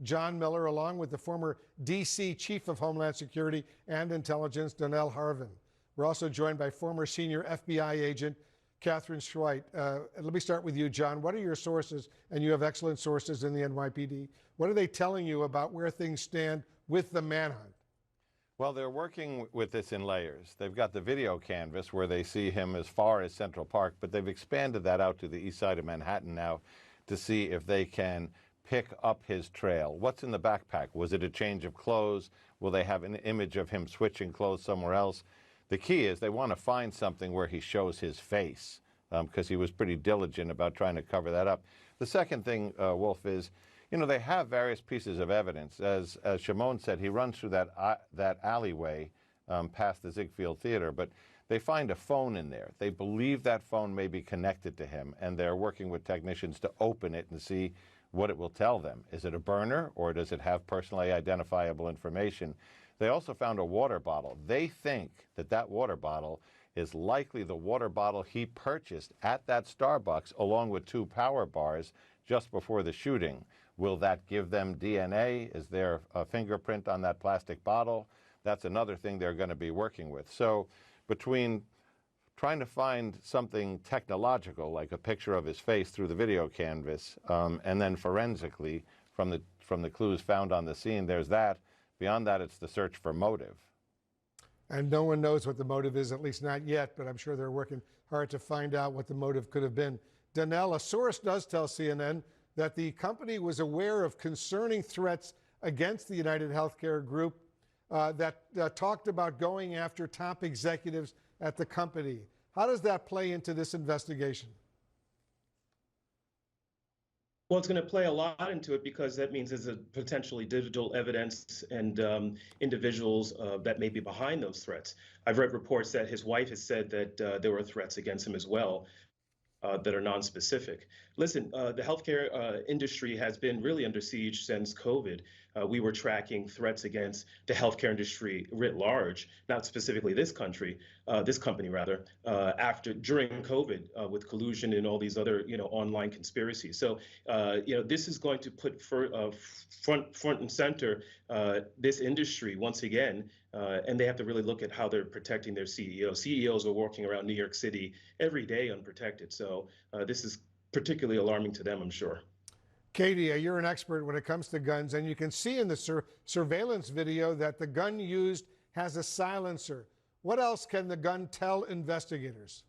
John Miller, along with the former D.C. Chief of Homeland Security and Intelligence, Donell Harvin. We're also joined by former senior FBI agent Katherine Schweit. Let me start with you, John. What are your sources? And you have excellent sources in the NYPD. What are they telling you about where things stand with the manhunt? Well, they're working with this in layers. They've got the video canvas where they see him as far as Central Park, but they've expanded that out to the east side of Manhattan now to see if they can pick up his trail. What's in the backpack? Was it a change of clothes? Will they have an image of him switching clothes somewhere else? The key is they want to find something where he shows his face, because he was pretty diligent about trying to cover that up. The second thing, Wolf, is, you know, they have various pieces of evidence. As Shimon said, he runs through that alleyway past the Ziegfeld Theater, but they find a phone in there. They believe that phone may be connected to him, and they're working with technicians to open it and see what it will tell them. Is it a burner, or does it have personally identifiable information? They also found a water bottle. They think that that water bottle is likely the water bottle he purchased at that Starbucks along with 2 power bars just before the shooting. Will that give them DNA? Is there a fingerprint on that plastic bottle? That's another thing they're going to be working with. So between trying to find something technological, like a picture of his face through the video canvas, and then forensically from the clues found on the scene, there's that. Beyond that, it's the search for motive. And no one knows what the motive is, at least not yet, but I'm sure they're working hard to find out what the motive could have been. Donell, a source does tell CNN that the company was aware of concerning threats against the UnitedHealthcare group that talked about going after top executives at the company. How does that play into this investigation? Well, it's going to play a lot into it because that means there's a potentially digital evidence and individuals that may be behind those threats. I've read reports that his wife has said that there were threats against him as well that are non-specific. Listen, the healthcare industry has been really under siege since COVID. We were tracking threats against the healthcare industry writ large, not specifically this company rather, during COVID with collusion and all these other, online conspiracies. So, this is going to put front and center this industry once again, and they have to really look at how they're protecting their CEOs. CEOs are walking around New York City every day unprotected. So this is particularly alarming to them, I'm sure. Katie, you're an expert when it comes to guns, and you can see in the surveillance video that the gun used has a silencer. What else can the gun tell investigators?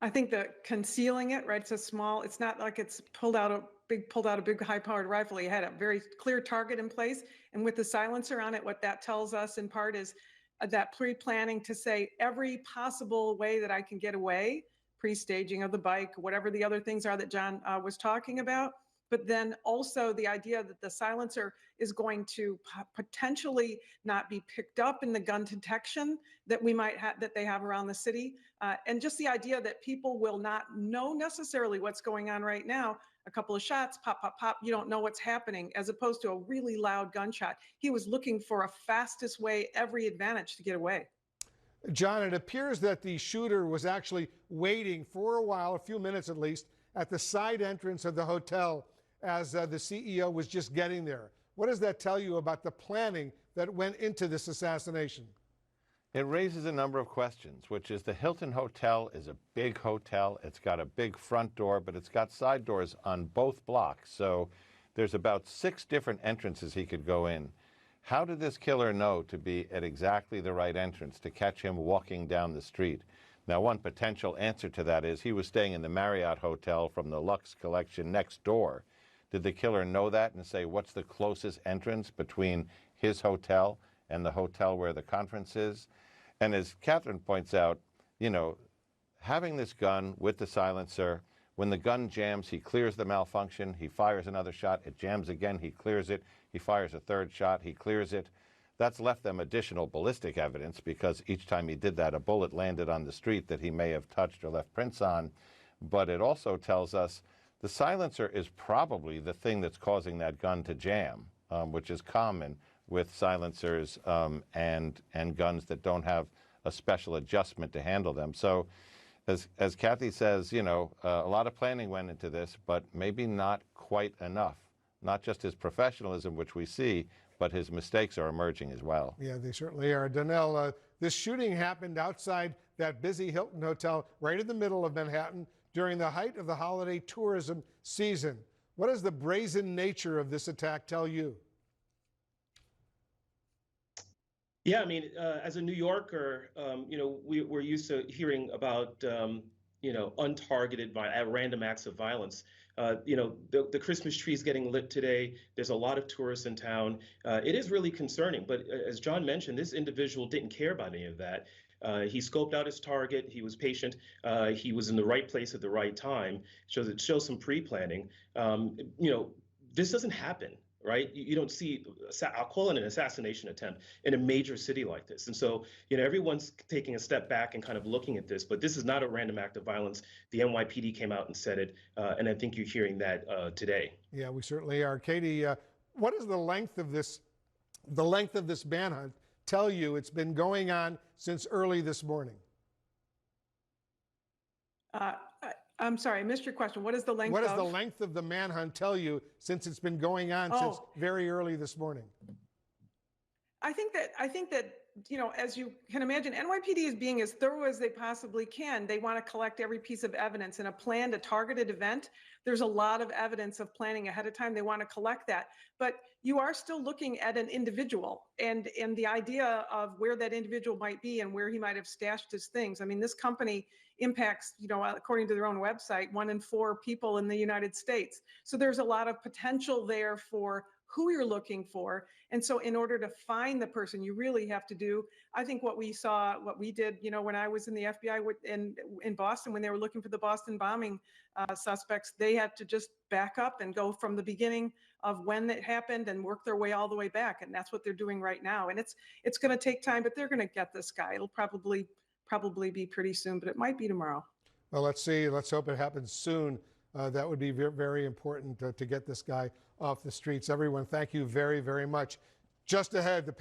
I think that concealing it, right? It's not like it's pulled out a big high-powered rifle. He had a very clear target in place, and with the silencer on it, what that tells us in part is that pre-planning to say every possible way that I can get away, pre-staging of the bike, whatever the other things are that John was talking about. But then also the idea that the silencer is going to potentially not be picked up in the gun detection that we might have, that they have around the city. And just the idea that people will not know necessarily what's going on right now. A couple of shots, pop, pop, pop, you don't know what's happening, as opposed to a really loud gunshot. He was looking for a fastest way, every advantage to get away. John, it appears that the shooter was actually waiting for a while, a few minutes at least, at the side entrance of the hotel as the CEO was just getting there. What does that tell you about the planning that went into this assassination? It raises a number of questions, which is the Hilton Hotel is a big hotel. It's got a big front door, but it's got side doors on both blocks. So there's about 6 different entrances he could go in. How did this killer know to be at exactly the right entrance to catch him walking down the street? Now, one potential answer to that is he was staying in the Marriott Hotel from the Lux Collection next door. Did the killer know that and say, what's the closest entrance between his hotel and the hotel where the conference is? And as Katherine points out, having this gun with the silencer, when the gun jams, he clears the malfunction, he fires another shot, it jams again, he clears it, he fires a third shot, he clears it. That's left them additional ballistic evidence because each time he did that, a bullet landed on the street that he may have touched or left prints on. But it also tells us the silencer is probably the thing that's causing that gun to jam, which is common with silencers and guns that don't have a special adjustment to handle them. So as Kathy says, a lot of planning went into this, but maybe not quite enough. not just his professionalism, which we see, but his mistakes are emerging as well. Yeah, they certainly are. Donell, this shooting happened outside that busy Hilton Hotel right in the middle of Manhattan during the height of the holiday tourism season. What does the brazen nature of this attack tell you? Yeah, I mean, as a New Yorker, we're used to hearing about, untargeted, random acts of violence. The Christmas tree is getting lit today. There's a lot of tourists in town. It is really concerning. But as John mentioned, this individual didn't care about any of that. He scoped out his target. He was patient. He was in the right place at the right time. It shows some pre-planning. This doesn't happen. Right? You don't see, I'll call it an assassination attempt in a major city like this. And so, everyone's taking a step back and kind of looking at this, but this is not a random act of violence. The NYPD came out and said it, and I think you're hearing that today. Yeah, we certainly are. Katie, what is the length of this manhunt tell you? It's been going on since early this morning. I'm sorry, I missed your question. What is the length What does the length of the manhunt tell you since it's been going on since very early this morning? I think that, as you can imagine, NYPD is being as thorough as they possibly can. They want to collect every piece of evidence. In a planned, a targeted event, there's a lot of evidence of planning ahead of time. They want to collect that. But you are still looking at an individual and the idea of where that individual might be and where he might have stashed his things. I mean, this company impacts, according to their own website, 1 in 4 people in the United States. So there's a lot of potential there for who you're looking for. And so in order to find the person, you really have to do, I think what we did, when I was in the FBI in Boston, when they were looking for the Boston bombing suspects, they had to just back up and go from the beginning of when it happened and work their way all the way back. And that's what they're doing right now. And it's going to take time, but they're going to get this guy. It'll probably be pretty soon, but it might be tomorrow. Well, let's see. Let's hope it happens soon. That would be very, very important to get this guy off the streets. Everyone, thank you very, very much. Just ahead, the